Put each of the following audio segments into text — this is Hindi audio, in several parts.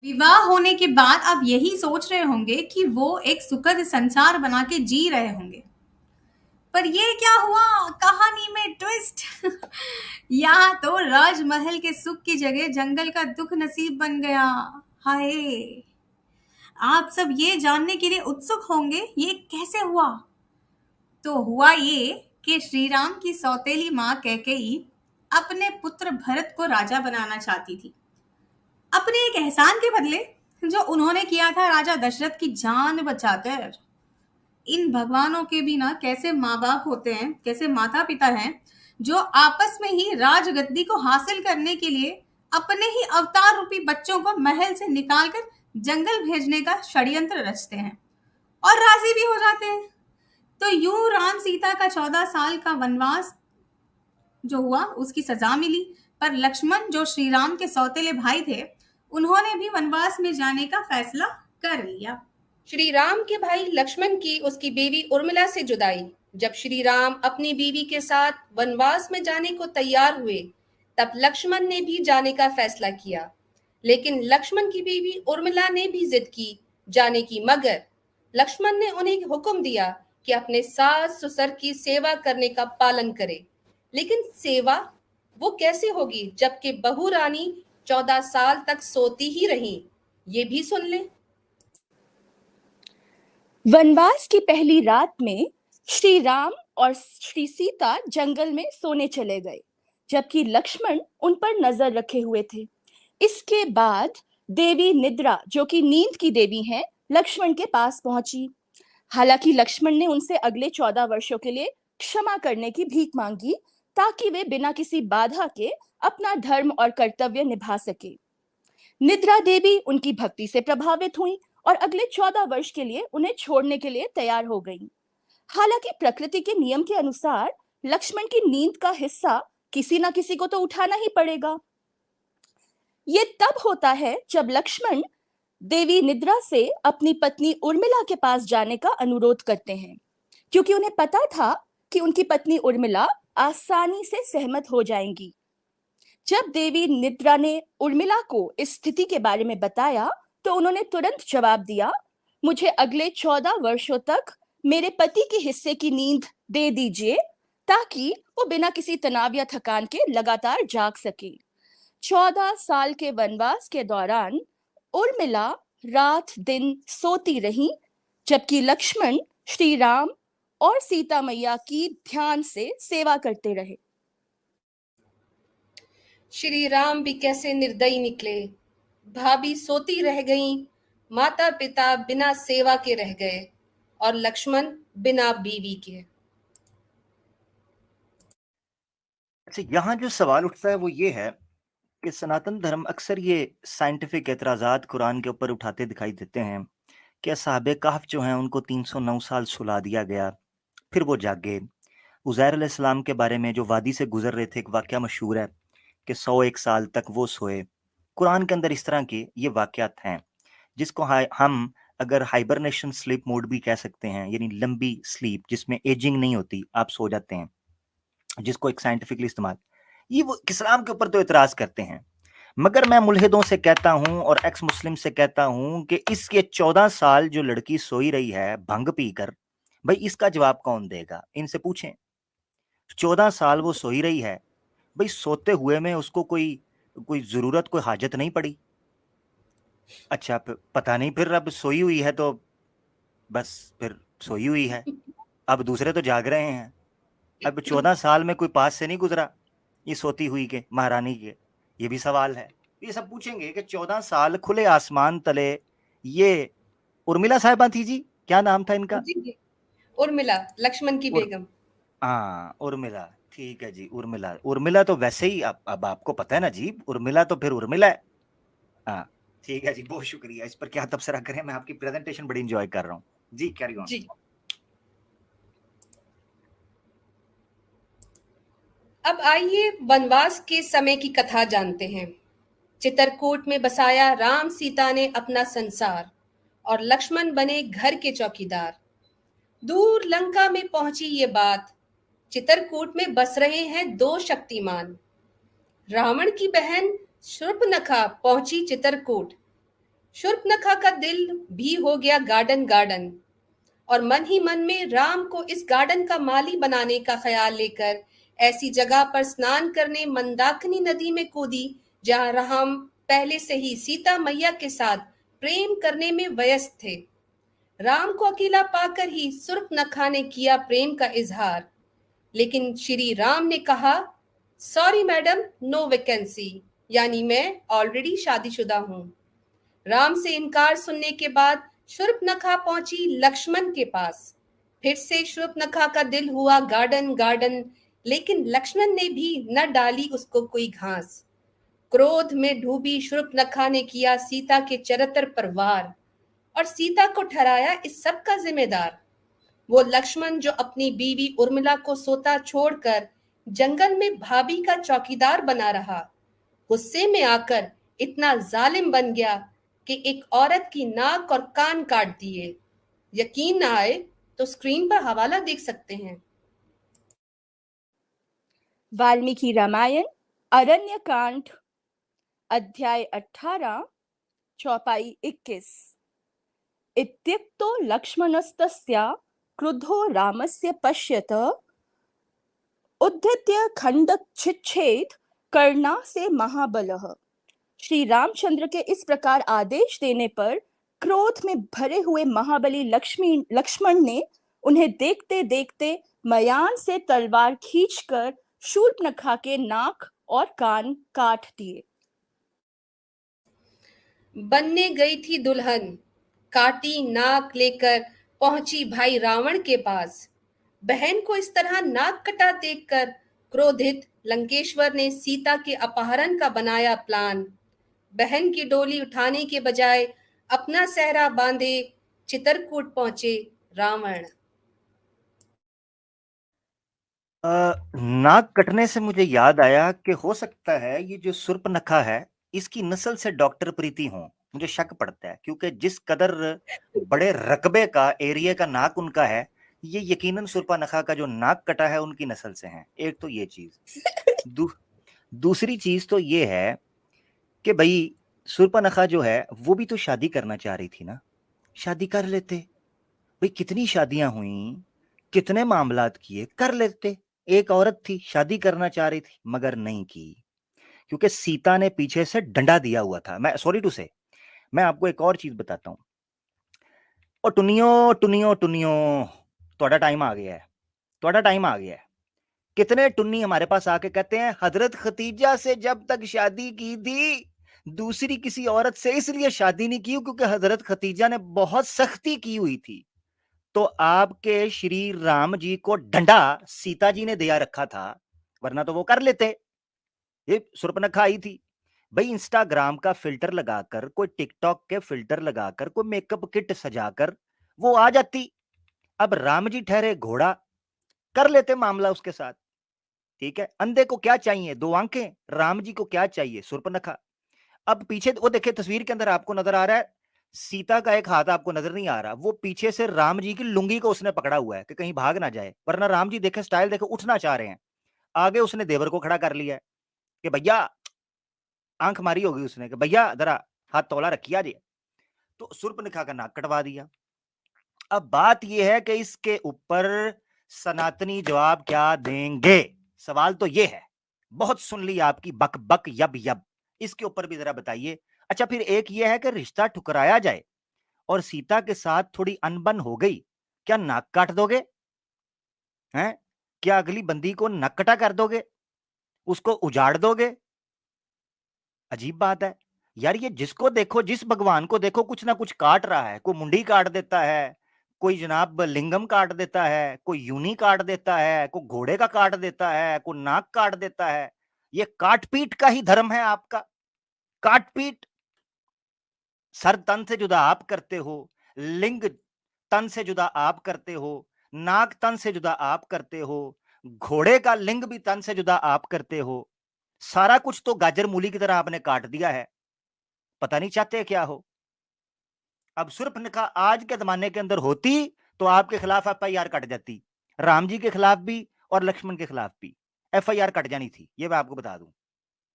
विवाह होने के बाद आप यही सोच रहे होंगे कि वो एक सुखद संसार बना के जी रहे होंगे। पर ये क्या हुआ? कहानी में ट्विस्ट। यहाँ तो राजमहल के सुख की जगह जंगल का दुख नसीब बन गया। हाय! आप सब ये जानने के लिए उत्सुक होंगे ये कैसे हुआ। तो हुआ ये कि श्री राम की सौतेली माँ कैकेयी अपने पुत्र भरत को राजा बनाना चाहती थी, अपने एक एहसान के बदले जो उन्होंने किया था राजा दशरथ की जान बचाकर। इन भगवानों के भी ना कैसे माँ बाप होते हैं, कैसे माता पिता हैं जो आपस में ही राजगद्दी को हासिल करने के लिए अपने ही अवतार रूपी बच्चों को महल से निकालकर जंगल भेजने का षड्यंत्र रचते हैं और राजी भी हो जाते हैं। तो यूं राम सीता का 14 साल का वनवास जो हुआ उसकी सजा मिली। पर लक्ष्मण जो श्री राम के सौतेले भाई थे, उन्होंने भी वनवास में जाने का फैसला कर लिया। श्री राम के भाई लक्ष्मण की उसकी बीवी उर्मिला से जुदाई। जब श्री राम अपनी बीवी के साथ वनवास में जाने को तैयार हुए, तब लक्ष्मण ने भी जाने का फैसला किया। लेकिन लक्ष्मण की बीवी उर्मिला ने भी जिद की जाने की, मगर लक्ष्मण ने उन्हें हुक्म दिया कि अपने सास ससुर की सेवा करने का पालन करे। लेकिन सेवा वो कैसे होगी जबकि बहू रानी 14 साल तक सोती ही रही? ये भी सुन लें। वनवास की पहली रात में श्री राम और श्री सीता जंगल में सोने चले गए, जबकि लक्ष्मण उन पर नजर रखे हुए थे। इसके बाद देवी निद्रा, जो कि नींद की देवी हैं, लक्ष्मण के पास पहुंची। हालांकि लक्ष्मण ने उनसे अगले 14 वर्षों के लिए क्षमा करने की भीख मांगी, ताकि वे बिना किसी बाधा के अपना धर्म और कर्तव्य निभा सके। निद्रा देवी उनकी भक्ति से प्रभावित हुई और अगले 14 वर्ष के लिए उन्हें छोड़ने के लिए तैयार हो गईं। हालांकि प्रकृति के नियम के अनुसार लक्ष्मण की नींद का हिस्सा किसी ना किसी को तो उठाना ही पड़ेगा। ये तब होता है जब लक्ष्मण देवी निद्रा से अपनी पत्नी उर्मिला के पास जाने का अनुरोध करते हैं, क्योंकि उन्हें पता था कि उनकी पत्नी उर्मिला आसानी से सहमत हो जाएंगी। जब देवी निद्रा ने उर्मिला को इस स्थिति के बारे में बताया, तो उन्होंने तुरंत जवाब दिया, मुझे अगले 14 वर्षों तक मेरे पति के हिस्से की नींद दे दीजिए, ताकि वो बिना किसी तनाव या थकान के लगातार जाग सके। 14 साल के वनवास के दौरान उर्मिला रात दिन सोती रही, जबकि लक्ष्मण श्री राम और सीता मैया की ध्यान से सेवा करते रहे। श्री राम भी कैसे निर्दयी निकले। भाभी सोती रह गईं, माता पिता बिना सेवा के रह गए और लक्ष्मण बिना बीवी के। अच्छा, यहाँ जो सवाल उठता है वो ये है कि सनातन धर्म अक्सर ये साइंटिफिक एतराज़ात कुरान के ऊपर उठाते दिखाई देते हैं कि असहाबे कहफ जो हैं उनको 309 साल सुला दिया गया, फिर वो जागे। उज़ैर अलैहिस्सलाम के बारे में जो वादी से गुजर रहे थे, एक वाक़या मशहूर है कि 101 साल तक वो सोए। कुरान के अंदर इस तरह के ये वाक़यात हैं, जिसको हम अगर हाइबरनेशन स्लीप मोड भी कह सकते हैं, यानी लंबी स्लीप जिसमें एजिंग नहीं होती, आप सो जाते हैं, जिसको एक साइंटिफिकली इस्तेमाल, ये वो इस्लाम के ऊपर तो इतराज करते हैं। मगर मैं मुल्हिदों से कहता हूं और एक्स मुस्लिम से कहता हूं कि इसके 14 साल जो लड़की सोई रही है भंग पीकर, भाई इसका जवाब कौन देगा? इनसे पूछें। 14 साल वो सोई रही है, भाई सोते हुए में उसको कोई कोई जरूरत, कोई हाजत नहीं पड़ी। अच्छा, पता नहीं, फिर अब सोई हुई है तो बस फिर सोई हुई है, अब दूसरे तो जाग रहे हैं। अब 14 साल में कोई पास से नहीं गुजरा ये सोती हुई के महारानी के? ये भी सवाल है। ये सब पूछेंगे कि 14 साल खुले आसमान तले, ये उर्मिला साहिबा थी जी, क्या नाम था इनका? जी, उर्मिला, लक्ष्मण की बेगम। हाँ, उर्मिला, ठीक है जी, उर्मिला। उर्मिला तो वैसे ही अब आपको पता है ना जी, उर्मिला तो फिर उर्मिला है। हाँ, ठीक है जी, बहुत शुक्रिया। इस पर क्या तबसरा करें, मैं आपकी प्रेजेंटेशन बड़ी एंजॉय कर रहा हूँ जी, कैरी ऑन जी। अब आइए वनवास के समय की कथा जानते हैं। चित्रकूट में बसाया राम सीता ने अपना संसार और लक्ष्मण बने घर के चौकीदार। दूर लंका में पहुंची ये बात, चित्रकूट में बस रहे हैं दो शक्तिमान। रावण की बहन शूर्पणखा पहुंची चित्रकूट, शूर्पणखा का दिल भी हो गया गार्डन गार्डन, और मन ही मन में राम को इस गार्डन का माली बनाने का ख्याल लेकर ऐसी जगह पर स्नान करने मंदाकिनी नदी में कूदी जहां राम पहले से ही सीता मैया के साथ प्रेम करने में व्यस्त थे। राम को अकेला पाकर ही शूर्पणखा ने किया प्रेम का इजहार, लेकिन श्री राम ने कहा, सॉरी मैडम, नो वैकेंसी, यानी मैं ऑलरेडी शादीशुदा हूं। राम से इनकार सुनने के बाद शूर्पणखा पहुंची लक्ष्मण के पास। फिर से शूर्पणखा का दिल हुआ गार्डन गार्डन, लेकिन लक्ष्मण ने भी न डाली उसको कोई घास। क्रोध में डूबी शूर्पणखा ने किया सीता के चरित्र पर वार और सीता को ठहराया इस सब का जिम्मेदार। वो लक्ष्मण जो अपनी बीवी उर्मिला को सोता छोड़कर जंगल में भाभी का चौकीदार बना रहा, गुस्से में आकर इतना जालिम बन गया कि एक औरत की नाक और कान काट दिए। यकीन ना आए तो स्क्रीन पर हवाला देख सकते हैं। वाल्मीकि रामायण अरण्य कांड अध्याय 18 चौपाई 21। इत्युक्तो लक्ष्मणस्तस्य क्रुद्धो रामस्य पश्यत उद्धत्य खंडच्छिच्छेद कर्णा से महाबलः। श्री रामचंद्र के इस प्रकार आदेश देने पर क्रोध में भरे हुए महाबली लक्ष्मण ने उन्हें देखते देखते मयान से तलवार खींचकर शूर्पणखा के नाक और कान काट दिए। बनने गई थी दुल्हन, काटी नाक लेकर पहुंची भाई रावण के पास। बहन को इस तरह नाक कटा देखकर क्रोधित लंकेश्वर ने सीता के अपहरण का बनाया प्लान। बहन की डोली उठाने के बजाय अपना सहरा बांधे चित्रकूट पहुंचे रावण। नाक कटने से मुझे याद आया कि हो सकता है ये जो शूर्पणखा है इसकी नस्ल से डॉक्टर प्रीति हो। मुझे शक पड़ता है क्योंकि जिस कदर बड़े रकबे का एरिया का नाक उनका है, ये यकीनन शूर्पणखा का जो नाक कटा है उनकी नस्ल से है। एक तो ये चीज। दूसरी चीज तो ये है कि भाई शूर्पणखा जो है वो भी तो शादी करना चाह रही थी ना, शादी कर लेते भाई। कितनी शादियां हुई, कितने मामलात किए, कर लेते। एक औरत थी, शादी करना चाह रही थी मगर नहीं की, क्योंकि सीता ने पीछे से डंडा दिया हुआ था। मैं सॉरी टू से, मैं आपको एक और चीज बताता हूं। और टुनियो टुनियो टुनियो, थोड़ा टाइम आ गया है, थोड़ा टाइम आ गया है। कितने टुन्नी हमारे पास आके कहते हैं हजरत खतीजा से जब तक शादी की थी दूसरी किसी औरत से इसलिए शादी नहीं की क्योंकि हजरत खतीजा ने बहुत सख्ती की हुई थी। तो आपके श्री राम जी को डंडा सीता जी ने दिया रखा था, वरना तो वो कर लेते। ये शूर्पणखा आई थी भाई, इंस्टाग्राम का फिल्टर लगाकर, कोई टिकटॉक के फिल्टर लगाकर, कोई मेकअप किट सजाकर वो आ जाती। अब राम जी ठहरे घोड़ा, कर लेते मामला उसके साथ। ठीक है, अंधे को क्या चाहिए, दो आंखें। राम जी को क्या चाहिए, शूर्पणखा। अब पीछे वो देखिए तस्वीर के अंदर आपको नजर आ रहा है सीता का एक हाथ आपको नजर नहीं आ रहा, वो पीछे से राम जी की लुंगी को उसने पकड़ा हुआ है कि कहीं भाग ना जाए, वरना राम जी देखे स्टाइल देखे उठना चाह रहे हैं। आगे उसने देवर को खड़ा कर लिया है कि भैया, आंख मारी होगी उसने कि भैया जरा हाथ तौला रखिया जी। तो शूर्पणखा का नाक कटवा दिया। अब बात यह है कि इसके ऊपर सनातनी जवाब क्या देंगे। सवाल तो यह है, बहुत सुन ली आपकी बक बक यब यब, इसके ऊपर भी जरा बताइए। अच्छा, फिर एक यह है कि रिश्ता ठुकराया जाए और सीता के साथ थोड़ी अनबन हो गई, क्या नाक काट दोगे हैं? क्या अगली बंदी को नक्कटा कर दोगे, उसको उजाड़ दोगे? अजीब बात है यार। ये जिसको देखो, जिस भगवान को देखो कुछ ना कुछ काट रहा है। कोई मुंडी काट देता है, कोई जनाब लिंगम काट देता है, कोई यूनी काट देता है, कोई घोड़े का काट देता है, कोई नाक काट देता है। ये काटपीट का ही धर्म है आपका, काटपीट। सर तन से जुदा आप करते हो, लिंग तन से जुदा आप करते हो, नाक तन से जुदा आप करते हो, घोड़े का लिंग भी तन से जुदा आप करते हो। सारा कुछ तो गाजर मूली की तरह आपने काट दिया है, पता नहीं चाहते क्या हो। अब शूर्पणखा आज के जमाने के अंदर होती तो आपके खिलाफ एफआईआर कट जाती, राम जी के खिलाफ भी और लक्ष्मण के खिलाफ भी एफआईआर कट जानी थी, ये मैं आपको बता दूं।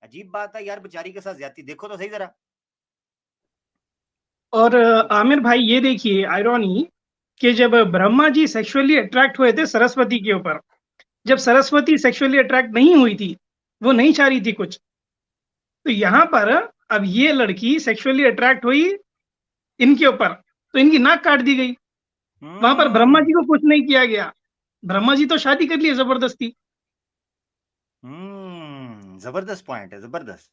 अजीब बात है यार, बेचारी के साथ ज्यादती देखो तो सही जरा। और आमिर भाई ये देखिए आयरॉनी कि जब ब्रह्मा जी सेक्सुअली अट्रैक्ट हुए थे सरस्वती के ऊपर, जब सरस्वती सेक्सुअली अट्रैक्ट नहीं हुई थी, वो नहीं चाह रही थी कुछ, तो यहाँ पर अब ये लड़की सेक्सुअली अट्रैक्ट हुई इनके ऊपर, तो इनकी नाक काट दी गई। वहां पर ब्रह्मा जी को कुछ नहीं किया गया, ब्रह्मा जी तो शादी कर लिए जबरदस्ती। जबरदस्त पॉइंट है, जबरदस्त।